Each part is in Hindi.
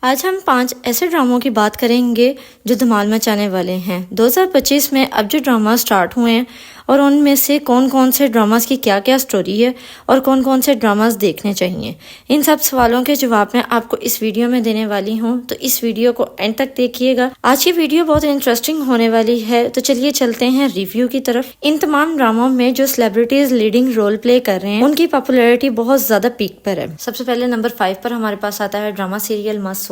आज हम 5 ऐसे ड्रामों की बात करेंगे जो धमाल मचाने वाले हैं। 2025 में अब जो ड्रामा स्टार्ट हुए हैं और उनमें से कौन कौन से ड्रामास की क्या क्या स्टोरी है और कौन कौन से ड्रामास देखने चाहिए, इन सब सवालों के जवाब मैं आपको इस वीडियो में देने वाली हूं, तो इस वीडियो को एंड तक देखिएगा। आज की वीडियो बहुत इंटरेस्टिंग होने वाली है, तो चलिए चलते हैं रिव्यू की तरफ। इन तमाम ड्रामों में जो सेलिब्रिटीज लीडिंग रोल प्ले कर रहे हैं उनकी पॉपुलैरिटी बहुत ज्यादा पीक पर है। सबसे पहले नंबर 5 पर हमारे पास आता है ड्रामा सीरियल मासूम।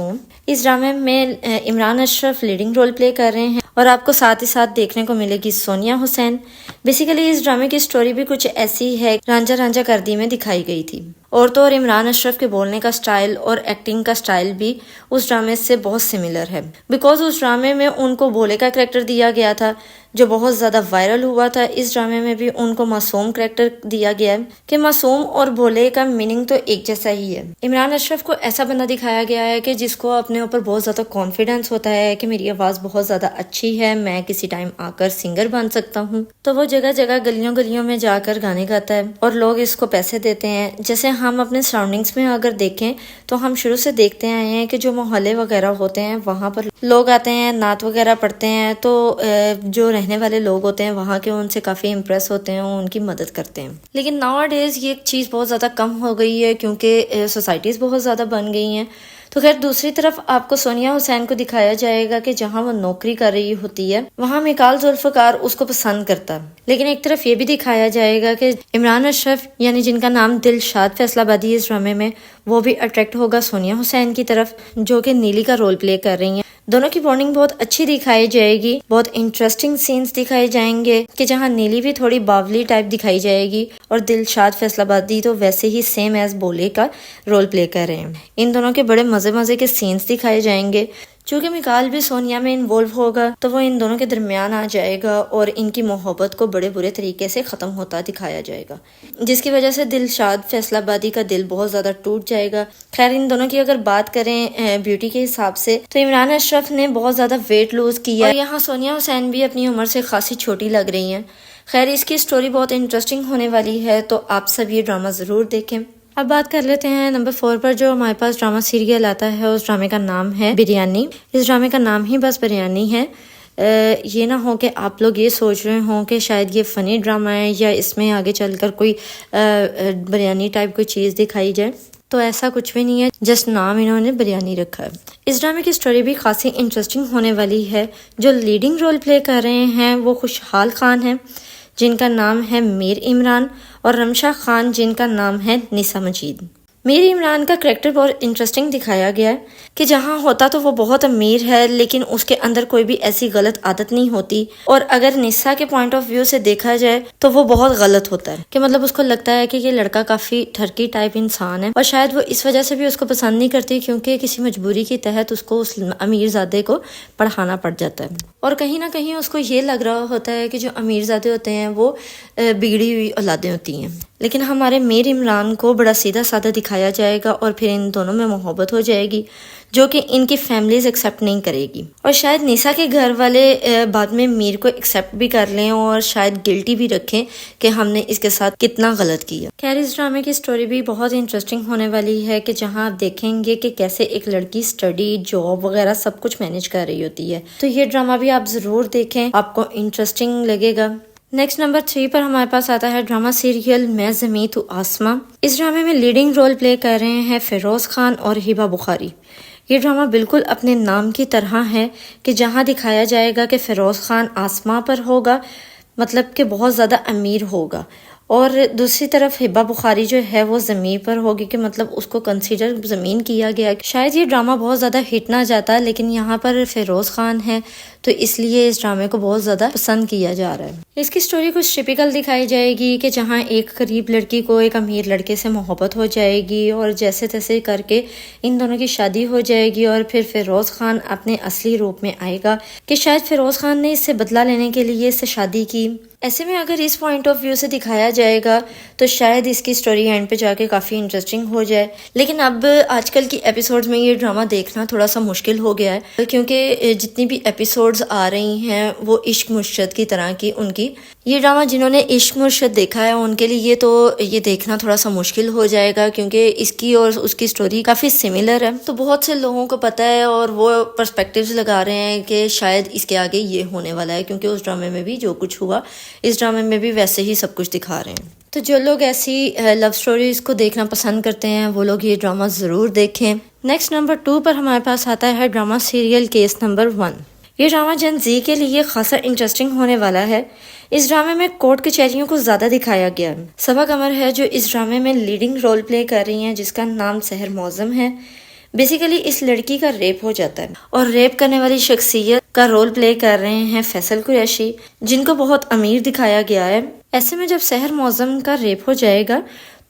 इस ड्रामे में Imran Ashraf leading role play कर रहे हैं और आपको साथ ही साथ देखने को मिलेगी सोनिया हुसैन। बेसिकली इस ड्रामे की स्टोरी भी कुछ ऐसी है, रांझा रांझा कर दी में दिखाई गई थी। और तो और इमरान अशरफ के बोलने का स्टाइल और एक्टिंग का स्टाइल भी उस ड्रामे से बहुत सिमिलर है, बिकॉज उस ड्रामे में उनको भोले का कैरेक्टर दिया गया था जो बहुत ज्यादा वायरल हुआ था। इस ड्रामे में भी उनको मासूम कैरेक्टर दिया गया है कि मासूम और भोले का मीनिंग तो एक जैसा ही है। इमरान अशरफ को ऐसा बंदा दिखाया गया है कि जिसको अपने ऊपर बहुत ज्यादा कॉन्फिडेंस होता है कि मेरी आवाज बहुत ज्यादा अच्छी है, मैं किसी टाइम आकर सिंगर बन सकता हूँ। तो वो जगह जगह गलियों गलियों में जाकर गाने गाता है और लोग इसको पैसे देते हैं। जैसे हम अपने सराउंडिंग्स में अगर देखें तो हम शुरू से देखते आए हैं कि जो मोहल्ले वगैरह होते हैं वहाँ पर लोग आते हैं, नात वगैरह पढ़ते हैं, तो जो रहने वाले लोग होते हैं वहाँ के उनसे काफी इम्प्रेस होते हैं, उनकी मदद करते हैं। लेकिन नाउ डेज ये चीज बहुत ज्यादा कम हो गई है क्योंकि सोसाइटीज बहुत ज्यादा बन गई हैं। तो खैर दूसरी तरफ आपको सोनिया हुसैन को दिखाया जाएगा कि जहाँ वो नौकरी कर रही होती है वहाँ मिकाल जुल्फकार उसको पसंद करता है। लेकिन एक तरफ ये भी दिखाया जाएगा कि इमरान अशरफ यानी जिनका नाम दिलशाद फैसलाबादी इस ड्रामे में, वो भी अट्रैक्ट होगा सोनिया हुसैन की तरफ जो कि नीली का रोल प्ले कर रही है। दोनों की बॉन्डिंग बहुत अच्छी दिखाई जाएगी, बहुत इंटरेस्टिंग सीन्स दिखाए जाएंगे कि जहाँ नीली भी थोड़ी बावली टाइप दिखाई जाएगी और दिलशाद फैसलाबादी तो वैसे ही सेम एज भोले का रोल प्ले कर रहे हैं। इन दोनों के बड़े मजे मजे के सीन्स दिखाए जाएंगे। चूंकि मिकाल भी सोनिया में इन्वॉल्व होगा तो वो इन दोनों के दरमियान आ जाएगा और इनकी मोहब्बत को बड़े बुरे तरीके से ख़त्म होता दिखाया जाएगा, जिसकी वजह से दिलशाद फैसलाबादी का दिल बहुत ज़्यादा टूट जाएगा। खैर इन दोनों की अगर बात करें ब्यूटी के हिसाब से तो इमरान अशरफ ने बहुत ज़्यादा वेट लूज़ किया और यहाँ सोनिया हुसैन भी अपनी उम्र से खासी छोटी लग रही हैं। खैर इसकी स्टोरी बहुत इंटरेस्टिंग होने वाली है, तो आप सब ये ड्रामा ज़रूर देखें। अब बात कर लेते हैं नंबर 4 पर जो हमारे पास ड्रामा सीरियल आता है। उस ड्रामे का नाम है बिरयानी। इस ड्रामे का नाम ही बस बिरयानी है। ये ना हो कि आप लोग ये सोच रहे हों कि शायद ये फ़नी ड्रामा है या इसमें आगे चलकर कोई बिरयानी टाइप कोई चीज़ दिखाई जाए, तो ऐसा कुछ भी नहीं है, जस्ट नाम इन्होंने बिरयानी रखा है। इस ड्रामे की स्टोरी भी खासी इंटरेस्टिंग होने वाली है। जो लीडिंग रोल प्ले कर रहे हैं वो खुशहाल खान है जिनका नाम है मीर इमरान, और रमशा खान जिनका नाम है निसा मजीद। मीर इमरान का करैक्टर बहुत इंटरेस्टिंग दिखाया गया है कि जहाँ होता तो वो बहुत अमीर है लेकिन उसके अंदर कोई भी ऐसी गलत आदत नहीं होती, और अगर निसा के पॉइंट ऑफ व्यू से देखा जाए तो वो बहुत गलत होता है कि मतलब उसको लगता है कि ये लड़का काफी ठरकी टाइप इंसान है और शायद वो इस वजह से भी उसको पसंद नहीं करती क्योंकि किसी मजबूरी के तहत उसको उस अमीरजादे को पढ़ाना पड़ जाता है। और कहीं ना कहीं उसको ये लग रहा होता है कि जो अमीरजादे होते हैं वो बिगड़ी हुई औलादें होती हैं। लेकिन हमारे मीर इमरान को बड़ा सीधा साधा दिखाया जाएगा और फिर इन दोनों में मोहब्बत हो जाएगी जो कि इनकी फैमिलीज एक्सेप्ट नहीं करेगी, और शायद निसा के घर वाले बाद में मीर को एक्सेप्ट भी कर लें और शायद गिल्टी भी रखें कि हमने इसके साथ कितना गलत किया। खैर इस ड्रामे की स्टोरी भी बहुत इंटरेस्टिंग होने वाली है कि जहां आप देखेंगे कि कैसे एक लड़की स्टडी, जॉब वगैरह सब कुछ मैनेज कर रही होती है। तो ये ड्रामा भी आप जरूर देखें, आपको इंटरेस्टिंग लगेगा। नेक्स्ट नंबर 3 पर हमारे पास आता है ड्रामा सीरियल मैं ज़मीं तू आसमां। इस ड्रामे में लीडिंग रोल प्ले कर रहे हैं फिरोज खान और हिबा बुखारी। ये ड्रामा बिल्कुल अपने नाम की तरह है कि जहां दिखाया जाएगा कि फिरोज खान आसमां पर होगा, मतलब कि बहुत ज़्यादा अमीर होगा, और दूसरी तरफ हिबा बुखारी जो है वो ज़मीन पर होगी कि मतलब उसको कंसीडर ज़मीन किया गया। शायद ये ड्रामा बहुत ज़्यादा हिट ना जाता, लेकिन यहाँ पर फिरोज खान है तो इसलिए इस ड्रामे को बहुत ज़्यादा पसंद किया जा रहा है। इसकी स्टोरी कुछ टिपिकल दिखाई जाएगी कि जहाँ एक गरीब लड़की को एक अमीर लड़के से मोहब्बत हो जाएगी और जैसे तैसे करके इन दोनों की शादी हो जाएगी, और फिर फिरोज खान अपने असली रूप में आएगा कि शायद फिरोज खान ने इससे बदला लेने के लिए इससे शादी की। ऐसे में अगर इस पॉइंट ऑफ व्यू से दिखाया जाएगा तो शायद इसकी स्टोरी एंड पे जाके काफ़ी इंटरेस्टिंग हो जाए। लेकिन अब आजकल की एपिसोड्स में ये ड्रामा देखना थोड़ा सा मुश्किल हो गया है, क्योंकि जितनी भी एपिसोड्स आ रही हैं वो इश्क मुर्शद की तरह की उनकी। ये ड्रामा जिन्होंने इश्क मुर्शद देखा है उनके लिए तो ये देखना थोड़ा सा मुश्किल हो जाएगा, क्योंकि इसकी और उसकी स्टोरी काफ़ी सिमिलर है। तो बहुत से लोगों को पता है और वो पर्सपेक्टिव्स लगा रहे हैं कि शायद इसके आगे ये होने वाला है, क्योंकि उस ड्रामे में भी जो कुछ हुआ इस ड्रामे में भी वैसे ही सब कुछ दिखा रहे हैं। तो जो लोग ऐसी लव स्टोरीज को देखना पसंद करते हैं वो लोग ये ड्रामा ज़रूर देखें। नेक्स्ट नंबर 2 पर हमारे पास आता है ड्रामा सीरियल केस नंबर 1। ये ड्रामा जन जी के लिए खासा इंटरेस्टिंग होने वाला है। इस ड्रामे में कोर्ट कचहरियों को ज़्यादा दिखाया गया है। सबा कमर है जो इस ड्रामे में लीडिंग रोल प्ले कर रही हैं, जिसका नाम सहर मौजम है। बेसिकली इस लड़की का रेप हो जाता है और रेप करने वाली शख्सियत का रोल प्ले कर रहे हैं फैसल कुरैशी, जिनको बहुत अमीर दिखाया गया है। ऐसे में जब सहर मौजम का रेप हो जाएगा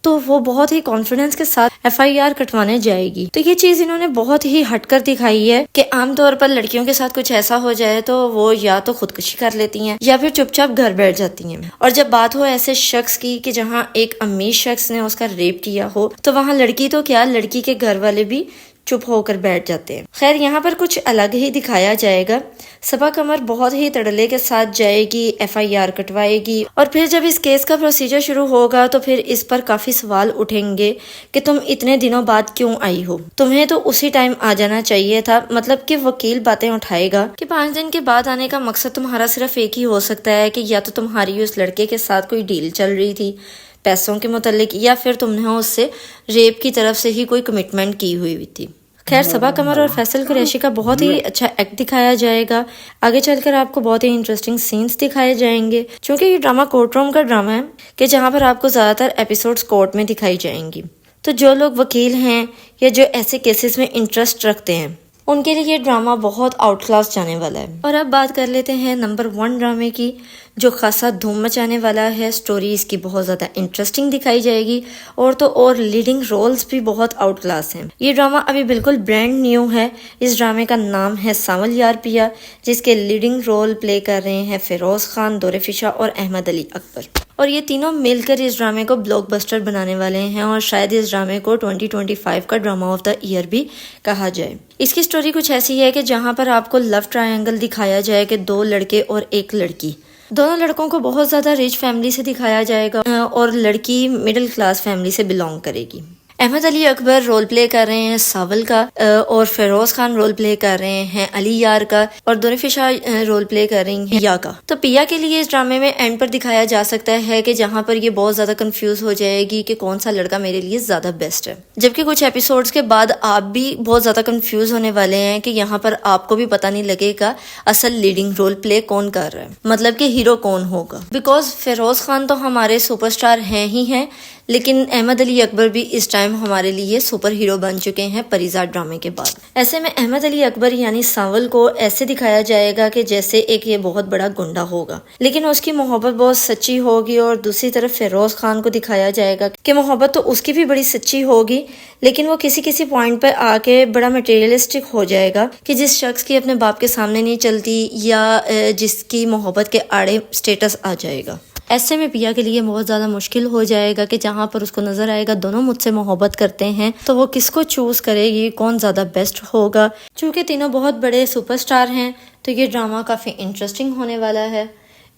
तो वो बहुत ही कॉन्फिडेंस के साथ FIR कटवाने जाएगी। तो ये चीज इन्होंने बहुत ही हटकर दिखाई है कि आमतौर पर लड़कियों के साथ कुछ ऐसा हो जाए तो वो या तो खुदकुशी कर लेती हैं या फिर चुपचाप घर बैठ जाती हैं। और जब बात हो ऐसे शख्स की कि जहाँ एक अमीर शख्स ने उसका रेप किया हो तो वहाँ लड़की तो क्या, लड़की के घर वाले भी चुप होकर बैठ जाते हैं। खैर यहाँ पर कुछ अलग ही दिखाया जाएगा। सबा कमर बहुत ही तड़ले के साथ जाएगी, FIR कटवाएगी और फिर जब इस केस का प्रोसीजर शुरू होगा तो फिर इस पर काफी सवाल उठेंगे कि तुम इतने दिनों बाद क्यों आई हो, तुम्हें तो उसी टाइम आ जाना चाहिए था। मतलब कि वकील बातें उठाएगा कि 5 दिन के बाद आने का मकसद तुम्हारा सिर्फ एक ही हो सकता है कि या तो तुम्हारी उस लड़के के साथ कोई डील चल रही थी पैसों के मुतालिक, या फिर तुमने उससे रेप की तरफ से ही कोई कमिटमेंट की हुई थी। खैर सबा कमर और फैसल कुरैशी का बहुत ही अच्छा एक्ट दिखाया जाएगा। आगे चलकर आपको बहुत ही इंटरेस्टिंग सीन्स दिखाए जाएंगे, क्योंकि ये ड्रामा कोर्ट रूम का ड्रामा है कि जहाँ पर आपको ज़्यादातर एपिसोड्स कोर्ट में दिखाई जाएंगी। तो जो लोग वकील हैं या जो ऐसे केसेस में इंटरेस्ट रखते हैं उनके लिए ये ड्रामा बहुत आउट क्लास जाने वाला है। और अब बात कर लेते हैं नंबर 1 ड्रामे की, जो खासा धूम मचाने वाला है। स्टोरी इसकी बहुत ज़्यादा इंटरेस्टिंग दिखाई जाएगी और तो और लीडिंग रोल्स भी बहुत आउट क्लास हैं। ये ड्रामा अभी बिल्कुल ब्रांड न्यू है। इस ड्रामे का नाम है सांवल यार पिया, जिसके लीडिंग रोल प्ले कर रहे हैं फिरोज खान, दौरेफिशा और अहमद अली अकबर। और ये तीनों मिलकर इस ड्रामे को ब्लॉकबस्टर बनाने वाले हैं और शायद इस ड्रामे को 2025 का ड्रामा ऑफ द ईयर भी कहा जाए। इसकी स्टोरी कुछ ऐसी है कि जहाँ पर आपको लव ट्रायंगल दिखाया जाए कि 2 लड़के और 1 लड़की। दोनों लड़कों को बहुत ज़्यादा रिच फैमिली से दिखाया जाएगा और लड़की मिडिल क्लास फैमिली से बिलोंग करेगी। अहमद अली अकबर रोल प्ले कर रहे हैं सावल का और फिरोज खान रोल प्ले कर रहे हैं अली यार का और दौरेफिशा रोल प्ले कर रही हैं या का। तो पिया के लिए इस ड्रामे में एंड पर दिखाया जा सकता है कि जहां पर ये बहुत ज्यादा कंफ्यूज हो जाएगी कि कौन सा लड़का मेरे लिए ज्यादा बेस्ट है, जबकि कुछ एपिसोड्स के बाद आप भी बहुत ज्यादा कंफ्यूज होने वाले हैं कि यहाँ पर आपको भी पता नहीं लगेगा असल लीडिंग रोल प्ले कौन कर रहा है, मतलब कि हीरो कौन होगा। बिकॉज फिरोज खान तो हमारे सुपरस्टार हैं ही हैं, लेकिन अहमद अली अकबर भी इस टाइम हमारे लिए सुपर हीरो बन चुके हैं परिजात ड्रामे के बाद। ऐसे में अहमद अली अकबर यानी सांवल को ऐसे दिखाया जाएगा कि जैसे एक ये बहुत बड़ा गुंडा होगा, लेकिन उसकी मोहब्बत बहुत सच्ची होगी। और दूसरी तरफ फिरोज खान को दिखाया जाएगा कि मोहब्बत तो उसकी भी बड़ी सच्ची होगी, लेकिन वो किसी किसी पॉइंट पर आके बड़ा मटेरियलिस्टिक हो जाएगा कि जिस शख्स की अपने बाप के सामने नहीं चलती या जिसकी मोहब्बत के आड़े स्टेटस आ जाएगा। ऐसे में पिया के लिए बहुत ज़्यादा मुश्किल हो जाएगा कि जहाँ पर उसको नजर आएगा दोनों मुझसे मोहब्बत करते हैं तो वो किसको चूज करेगी, कौन ज़्यादा बेस्ट होगा। चूँकि तीनों बहुत बड़े सुपरस्टार हैं तो ये ड्रामा काफ़ी इंटरेस्टिंग होने वाला है।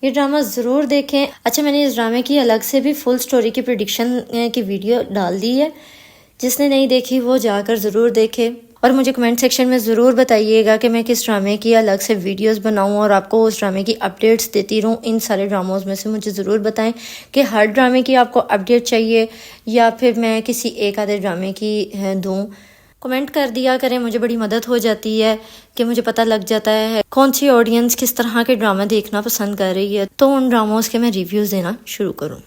ये ड्रामा ज़रूर देखें। अच्छा, मैंने इस ड्रामे की अलग से भी फुल स्टोरी की प्रेडिक्शन की वीडियो डाल दी है, जिसने नहीं देखी वो जाकर ज़रूर देखे। और मुझे कमेंट सेक्शन में ज़रूर बताइएगा कि मैं किस ड्रामे की अलग से वीडियोस बनाऊं और आपको उस ड्रामे की अपडेट्स देती रहूं। इन सारे ड्रामों में से मुझे ज़रूर बताएं कि हर ड्रामे की आपको अपडेट चाहिए या फिर मैं किसी एक आधे ड्रामे की दूं। कमेंट कर दिया करें, मुझे बड़ी मदद हो जाती है कि मुझे पता लग जाता है कौन सी ऑडियंस किस तरह के ड्रामा देखना पसंद कर रही है, तो उन ड्रामों के मैं रिव्यूज़ देना शुरू करूँ।